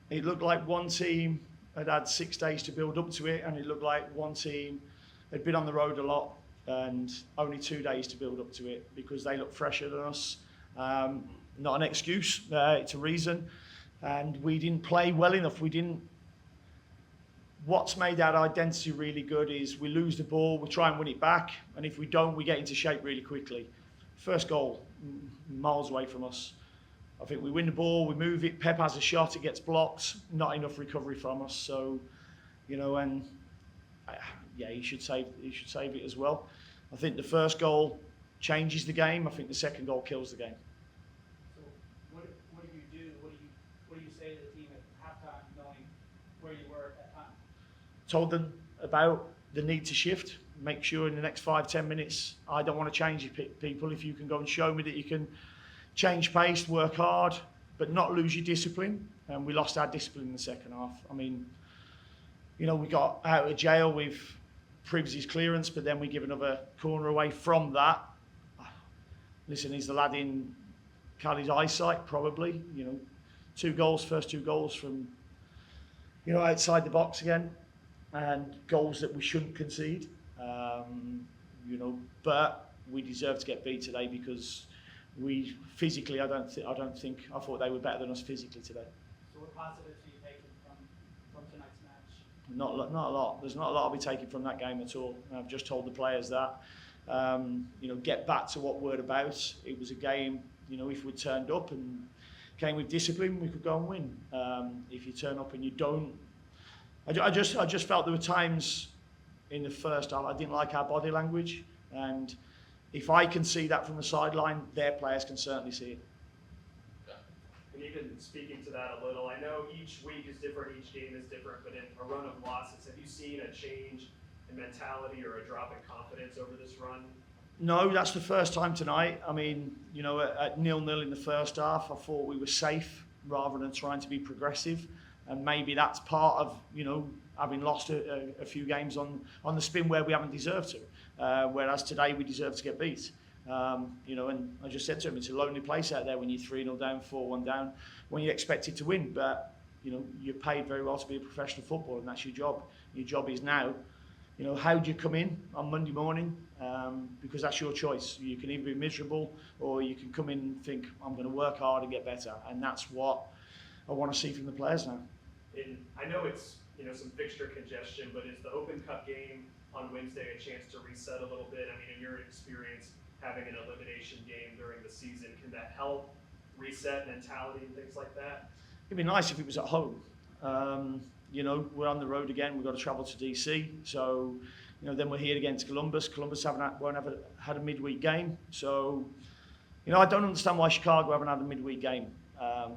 It looked like one team had had 6 days to build up to it, and it looked like one team had been on the road a lot and only 2 days to build up to it because they look fresher than us. Not an excuse, it's a reason. And we didn't play well enough. What's made our identity really good is we lose the ball, we try and win it back, and if we don't, we get into shape really quickly. First goal, miles away from us. I think we win the ball, we move it, Pep has a shot, it gets blocked, not enough recovery from us. So, and yeah, he should save it as well. I think the first goal changes the game. I think the second goal kills the game. So what do you do? What do you say to the team at halftime, knowing where you were at that time? Told them about the need to shift. Make sure in the next 5-10 minutes, I don't want to change people. If you can go and show me that you can change pace, work hard, but not lose your discipline. And we lost our discipline in the second half. I mean, we got out of jail with Pribbs' clearance, but then we give another corner away from that. Listen, is the lad in Callie's eyesight? Probably. First two goals from, outside the box again, and goals that we shouldn't concede. But we deserve to get beat today because we physically, I thought they were better than us physically today. So what positives are you taking from tonight's match? Not a lot. There's not a lot I'll be taking from that game at all. I've just told the players that. Get back to what we're about. It was a game, if we turned up and came with discipline, we could go and win. If you turn up and you don't, I just felt there were times in the first half I didn't like our body language, and if I can see that from the sideline, their players can certainly see it. And even speaking to that a little, I know each week is different, each game is different, but in a run of losses, have you seen a change in mentality or a drop in confidence over this run? No, that's the first time tonight. I mean, at 0-0 in the first half, I thought we were safe rather than trying to be progressive. And maybe that's part of, having lost a few games on the spin where we haven't deserved to. Whereas today we deserve to get beat. And I just said to him, it's a lonely place out there when you're 3-0 down, 4-1 down, when you're expected to win. But, you're paid very well to be a professional footballer, and that's your job. Your job is now, how do you come in on Monday morning? Because that's your choice. You can either be miserable or you can come in and think, I'm going to work hard and get better. And that's what I want to see from the players now. And I know it's some fixture congestion, but is the Open Cup game on Wednesday a chance to reset a little bit? I mean, in your experience, having an elimination game during the season, can that help reset mentality and things like that? It'd be nice if it was at home. We're on the road again. We've got to travel to DC. So, then we're here against Columbus. Columbus won't have had a midweek game. So, I don't understand why Chicago haven't had a midweek game.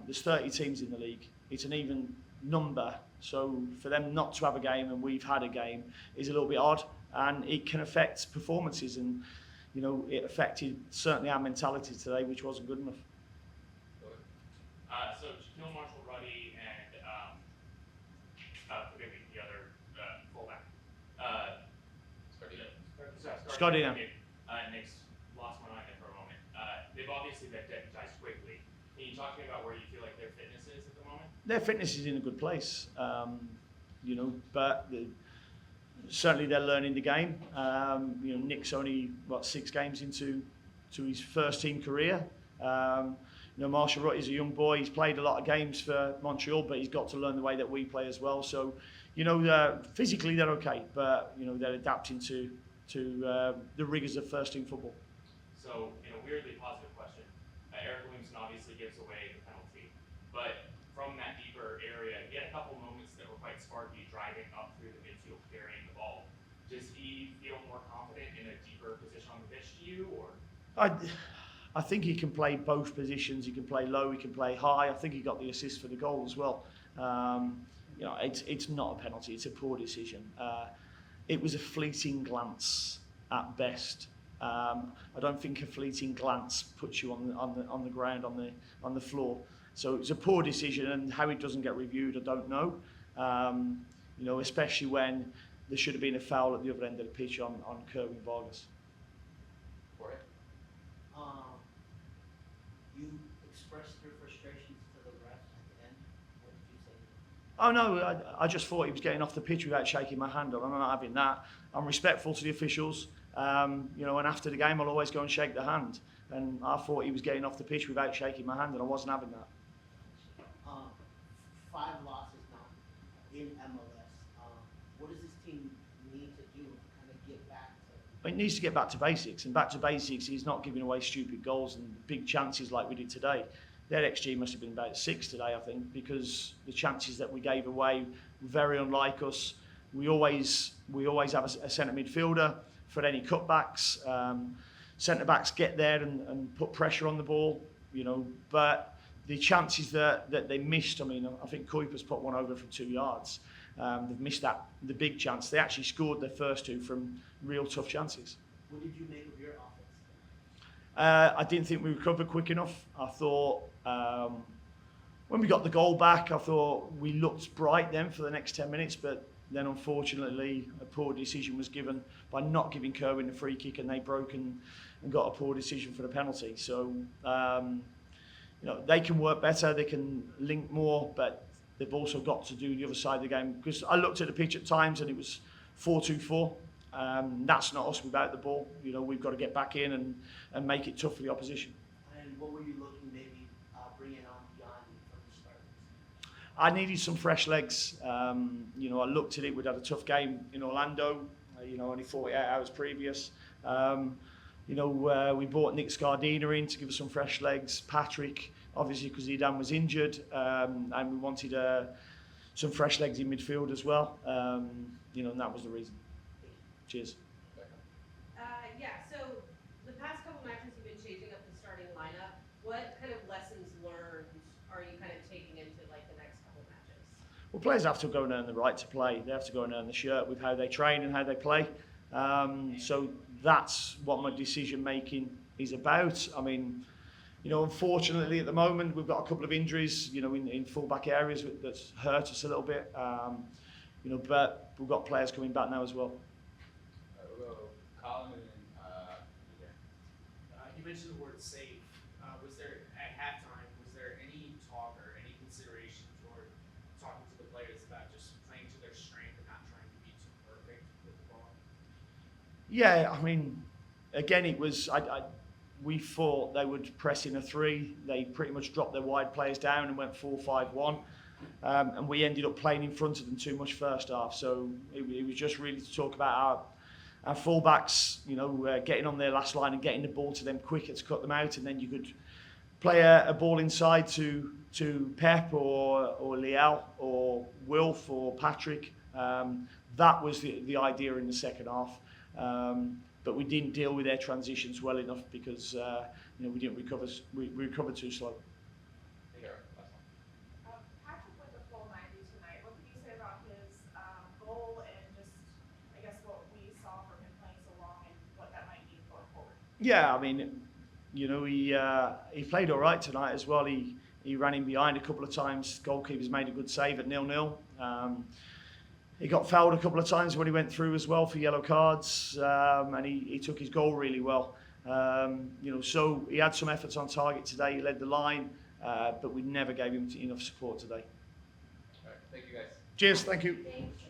There's 30 teams in the league. It's an even number. So for them not to have a game and we've had a game is a little bit odd, and it can affect performances. And it affected certainly our mentality today, which wasn't good enough. So Shaquille Marshall-Rutty and forgive me, the other fullback. Scotty now. Nick's lost my mind there for a moment. They've obviously been deputized quickly. Can you talk to me about where you feel like their fitness is at the moment? Their fitness is in a good place, but certainly they're learning the game. Nick's only 6 games into his first team career. Marshall-Rutty is a young boy. He's played a lot of games for Montreal, but he's got to learn the way that we play as well. So, physically they're okay, but they're adapting to the rigors of first team football. So, in a weirdly positive question, Eric Williamson obviously gives away the penalty, but from that deeper area, he had a couple moments that were quite sparky, driving up through the midfield, carrying the ball. Does he feel more confident in a deeper position on the pitch to you, or? I think he can play both positions. He can play low, he can play high. I think he got the assist for the goal as well. It's not a penalty, it's a poor decision. It was a fleeting glance at best. I don't think a fleeting glance puts you on the ground, on the floor. So it's a poor decision, and how it doesn't get reviewed, I don't know. Especially when there should have been a foul at the other end of the pitch on Kerwin Vargas. You expressed your frustrations to the ref at the end. Oh no, I just thought he was getting off the pitch without shaking my hand. I'm not having that. I'm respectful to the officials, you know, and after the game I'll always go and shake the hand. And I thought he was getting off the pitch without shaking my hand, and I wasn't having that. 5 losses now in MLS. What does this team need to do to kind of get back to? It needs to get back to basics, and back to basics is not giving away stupid goals and big chances like we did today. Their XG must have been about 6 today, I think, because the chances that we gave away were very unlike us. We always have a centre midfielder for any cutbacks. Centre backs get there and put pressure on the ball, you know. But the chances that they missed, I mean, I think Kuipers put one over from 2 yards. They've missed the big chance. They actually scored their first 2 from real tough chances. What did you make of your offense? I didn't think we recovered quick enough. I thought when we got the goal back, I thought we looked bright then for the next 10 minutes, but then unfortunately a poor decision was given by not giving Kerwin the free kick, and they broke and got a poor decision for the penalty. So you know, they can work better, they can link more, but they've also got to do the other side of the game. Because I looked at the pitch at times and it was 4-2-4. That's not us without the ball. You know, we've got to get back in and make it tough for the opposition. And what were you looking maybe bringing on beyond from the start? I needed some fresh legs. You know, I looked at it. We'd had a tough game in Orlando. You know, only 48 hours previous. You know, we brought Nick Scardina in to give us some fresh legs. Patrick, obviously, because Zidane was injured, and we wanted some fresh legs in midfield as well. You know, and that was the reason. Cheers. Yeah, so the past couple matches you've been changing up the starting lineup. What kind of lessons learned are you kind of taking into like the next couple matches? Well, players have to go and earn the right to play. They have to go and earn the shirt with how they train and how they play. So that's what my decision making is about. I mean, you know, unfortunately at the moment we've got a couple of injuries, you know, in full-back areas that's hurt us a little bit. You know, but we've got players coming back now as well. Colin and You mentioned the word safe. Was there, at halftime, was there any talk or any consideration toward talking to the players about just playing to their strength and not trying to be too perfect with the ball? Yeah, I mean, again, it was, we thought they would press in a 3. They pretty much dropped their wide players down and went 4-5-1. And we ended up playing in front of them too much first half. So it was just really to talk about our fullbacks, you know, getting on their last line and getting the ball to them quicker to cut them out, and then you could play a ball inside to Pep or Liel or Wilf or Patrick. That was the idea in the second half, but we didn't deal with their transitions well enough because you know, we didn't recover. We recovered too slow. here, last one. Patrick went the full 90 tonight. What can you say about his goal and just, I guess, what we saw from him playing so long and what that might mean going forward? Yeah, I mean, you know, he played all right tonight as well. He ran in behind a couple of times. Goalkeeper's made a good save at 0-0. He got fouled a couple of times when he went through as well for yellow cards, and he took his goal really well. You know, so he had some efforts on target today. He led the line, but we never gave him enough support today. All right, thank you guys. Cheers, thank you. Thanks.